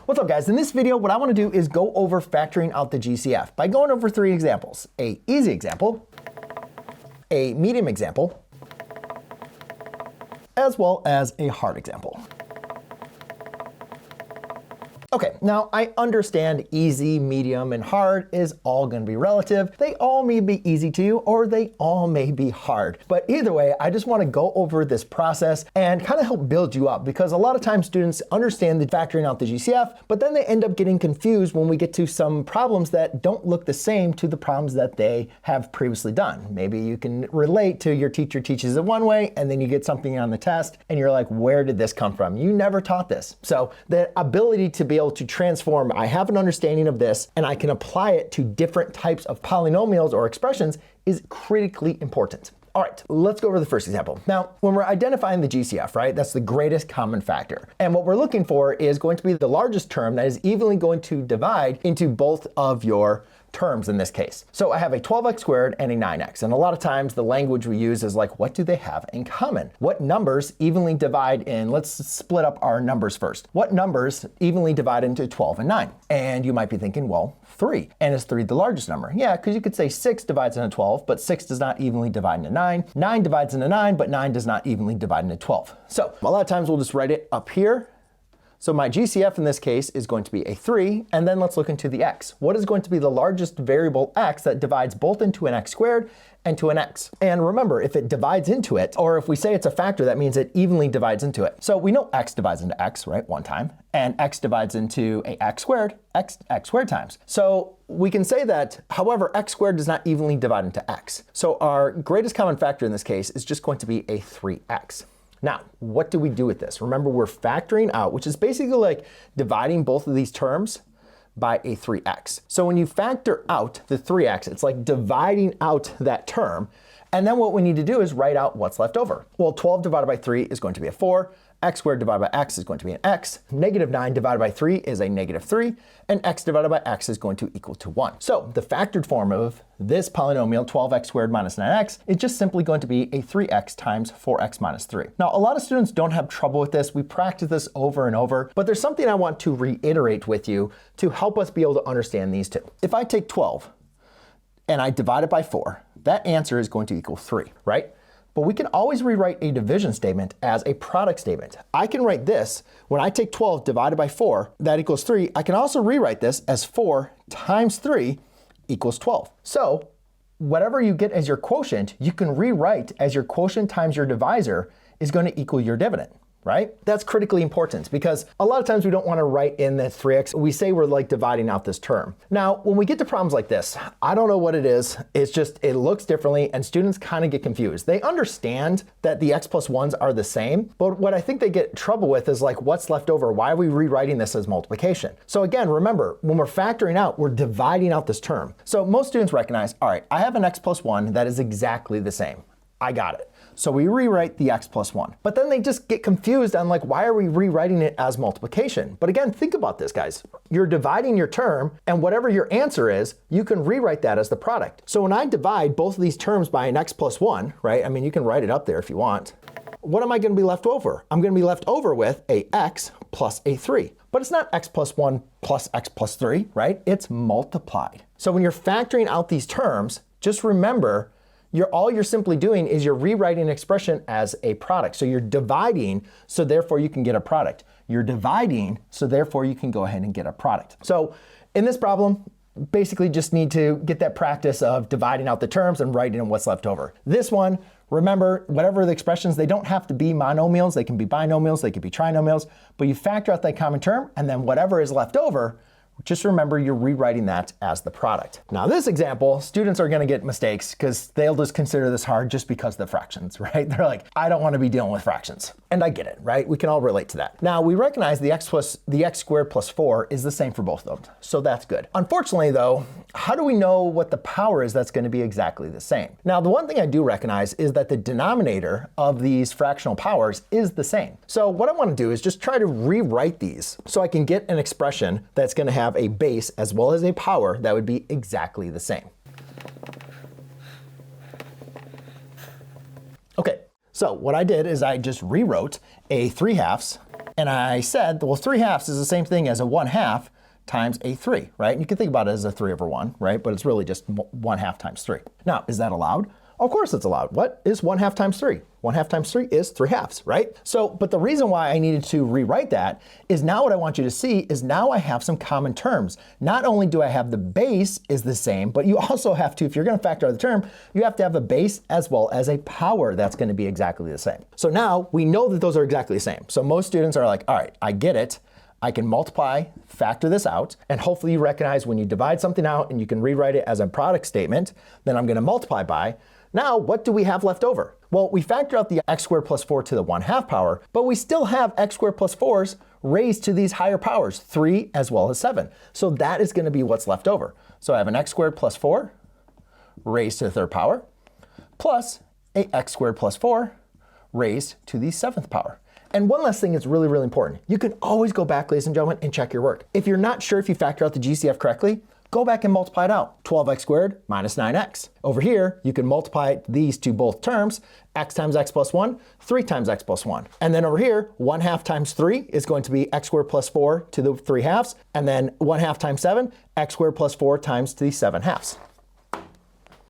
What's up, guys? In this video, what I want to do is go over factoring out the GCF by going over 3 examples: a easy example, a medium example, as well as a hard example. Okay, now I understand easy, medium, and hard is all going to be relative. They all may be easy to you, or they all may be hard. But either way, I just want to go over this process and kind of help build you up, because a lot of times students understand the factoring out the GCF, but then they end up getting confused when we get to some problems that don't look the same to the problems that they have previously done. Maybe you can relate to your teacher teaches it one way, and then you get something on the test, and you're like, where did this come from? You never taught this. So the ability to be able to transform, I have an understanding of this and I can apply it to different types of polynomials or expressions, is critically important. All right, let's go over the first example. Now, when we're identifying the GCF, right, that's the greatest common factor. And what we're looking for is going to be the largest term that is evenly going to divide into both of your terms in this case. So I have a 12x squared and a 9x. And a lot of times the language we use is like, what do they have in common? What numbers evenly divide in, let's split up our numbers first. What numbers evenly divide into 12 and 9? And you might be thinking, well, 3. And is 3 the largest number? Yeah, because you could say 6 divides into 12, but 6 does not evenly divide into 9. 9 divides into 9, but 9 does not evenly divide into 12. So a lot of times we'll just write it up here. So my GCF in this case is going to be a 3, and then let's look into the x. What is going to be the largest variable x that divides both into an x squared and to an x? And remember, if it divides into it, or if we say it's a factor, that means it evenly divides into it. So we know x divides into x, right, one time, and x divides into a x squared, x squared times. So we can say that, however, x squared does not evenly divide into x. So our greatest common factor in this case is just going to be a 3x. Now, what do we do with this? Remember, we're factoring out, which is basically like dividing both of these terms by a 3x. So when you factor out the 3x, it's like dividing out that term. And then what we need to do is write out what's left over. Well, 12 divided by 3 is going to be a 4. X squared divided by x is going to be an x. Negative 9 divided by 3 is a negative 3. And x divided by x is going to equal to 1. So the factored form of this polynomial, 12x squared minus 9x, is just simply going to be a 3x times 4x minus 3. Now, a lot of students don't have trouble with this. We practice this over and over. But there's something I want to reiterate with you to help us be able to understand these two. If I take 12 and I divide it by 4, that answer is going to equal 3, right? But we can always rewrite a division statement as a product statement. I can write this, when I take 12 divided by 4, that equals 3. I can also rewrite this as 4 times 3 equals 12. So whatever you get as your quotient, you can rewrite as your quotient times your divisor is going to equal your dividend. Right? That's critically important, because a lot of times we don't want to write in the 3x. We say we're like dividing out this term. Now, when we get to problems like this, I don't know what it is. It's just, it looks differently and students kind of get confused. They understand that the x plus 1s are the same, but what I think they get trouble with is like, what's left over? Why are we rewriting this as multiplication? So again, remember, when we're factoring out, we're dividing out this term. So most students recognize, all right, I have an x plus 1 that is exactly the same. I got it. So we rewrite the x plus 1. But then they just get confused on like, why are we rewriting it as multiplication? But again, think about this, guys. You're dividing your term, and whatever your answer is, you can rewrite that as the product. So when I divide both of these terms by an x plus 1, right? I mean, you can write it up there if you want. What am I going to be left over? I'm going to be left over with a x plus a 3. But it's not x plus 1 plus x plus 3, right? It's multiplied. So when you're factoring out these terms, just remember, all you're simply doing is you're rewriting an expression as a product. So you're dividing, so therefore you can get a product. You're dividing, so therefore you can go ahead and get a product. So in this problem, basically just need to get that practice of dividing out the terms and writing in what's left over. This one, remember, whatever the expressions, they don't have to be monomials. They can be binomials, they could be trinomials, but you factor out that common term, and then whatever is left over, just remember you're rewriting that as the product. Now this example, students are going to get mistakes because they'll just consider this hard just because of the fractions, right? They're like, I don't want to be dealing with fractions. And I get it, right? We can all relate to that. Now we recognize the x squared plus 4 is the same for both of them. So that's good. Unfortunately though, how do we know what the power is that's going to be exactly the same? Now the one thing I do recognize is that the denominator of these fractional powers is the same. So what I want to do is just try to rewrite these so I can get an expression that's going to have a base as well as a power that would be exactly the same. Okay, so what I did is I just rewrote a 3/2 And I said, well, 3/2 is the same thing as a 1/2 times a 3, right? And you can think about it as a 3/1, right? But it's really just 1/2 times 3. Now, is that allowed? Of course it's allowed. What is 1/2 times 3? 1/2 times 3 is 3/2, right? So, but the reason why I needed to rewrite that is now what I want you to see is now I have some common terms. Not only do I have the base is the same, but you also have to, if you're going to factor out the term, you have to have a base as well as a power that's going to be exactly the same. So now we know that those are exactly the same. So most students are like, all right, I get it. I can multiply, factor this out, and hopefully you recognize when you divide something out and you can rewrite it as a product statement, then I'm going to multiply by. Now, what do we have left over? Well, we factor out the x squared plus 4 to the 1/2 power, but we still have x squared plus 4s raised to these higher powers, 3 as well as 7. So that is going to be what's left over. So I have an x squared plus 4 raised to the 3rd power, plus a x squared plus 4 raised to the 7th power. And one last thing is really, really important. You can always go back, ladies and gentlemen, and check your work. If you're not sure if you factor out the GCF correctly, go back and multiply it out. 12x squared minus 9x. Over here, you can multiply these to both terms, x times x plus 1, 3 times x plus 1. And then over here, 1/2 times 3 is going to be x squared plus 4 to the 3/2, and then 1/2 times 7, x squared plus 4 times to the 7/2.